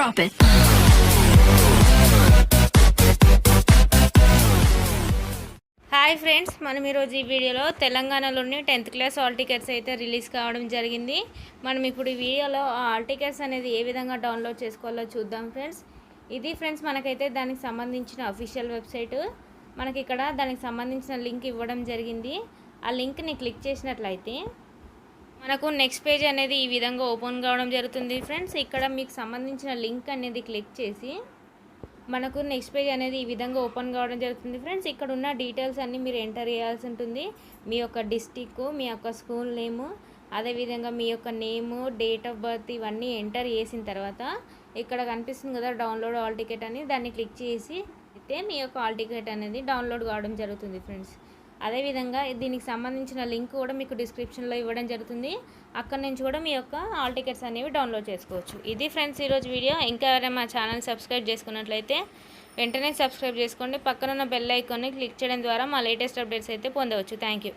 drop it. Hi friends, మనం ఈరోజు ఈ వీడియోలో తెలంగాణలోని 10th క్లాస్ హాల్ టికెట్స్ అయితే రిలీజ్ కావడం జరిగింది. మనం ఇప్పుడు ఈ వీడియోలో ఆ హాల్ టికెట్స్ అనేది ఏ విధంగా డౌన్లోడ్ చేసుకోవాలో చూద్దాం ఫ్రెండ్స్. ఇది ఫ్రెండ్స్ మనకైతే దానికి సంబంధించిన అఫీషియల్ వెబ్సైట్. మనకి ఇక్కడ దానికి సంబంధించిన లింక్ ఇవ్వడం జరిగింది. ఆ లింక్ని క్లిక్ చేసినట్లయితే మనకు నెక్స్ట్ పేజ్ అనేది ఈ విధంగా ఓపెన్ కావడం జరుగుతుంది ఫ్రెండ్స్. ఇక్కడ మీకు సంబంధించిన లింక్ అనేది క్లిక్ చేసి మనకు నెక్స్ట్ పేజ్ అనేది ఈ విధంగా ఓపెన్ కావడం జరుగుతుంది ఫ్రెండ్స్. ఇక్కడ ఉన్న డీటెయిల్స్ అన్నీ మీరు ఎంటర్ చేయాల్సి ఉంటుంది. మీ యొక్క డిస్టిక్, మీ యొక్క స్కూల్ నేము, అదేవిధంగా మీ యొక్క నేము, డేట్ ఆఫ్ బర్త్ ఇవన్నీ ఎంటర్ చేసిన తర్వాత ఇక్కడ కనిపిస్తుంది కదా డౌన్లోడ్ హాల్ టికెట్ అని, దాన్ని క్లిక్ చేసి అయితే మీ యొక్క హాల్ టికెట్ అనేది డౌన్లోడ్ కావడం జరుగుతుంది ఫ్రెండ్స్. అదేవిధంగా దీనికి సంబంధించిన లింక్ కూడా మీకు డిస్క్రిప్షన్లో ఇవ్వడం జరుగుతుంది. అక్కడ నుంచి కూడా మీ యొక్క హాల్ టికెట్స్ అనేవి డౌన్లోడ్ చేసుకోవచ్చు. ఇది ఫ్రెండ్స్ ఈరోజు వీడియో. ఇంకా ఎవరైనా మా ఛానల్ సబ్స్క్రైబ్ చేసుకున్నట్లయితే వెంటనే సబ్స్క్రైబ్ చేసుకోండి. పక్కనున్న బెల్ ఐకాన్ని క్లిక్ చేయడం ద్వారా మా లేటెస్ట్ అప్డేట్స్ అయితే పొందవచ్చు. Thank you.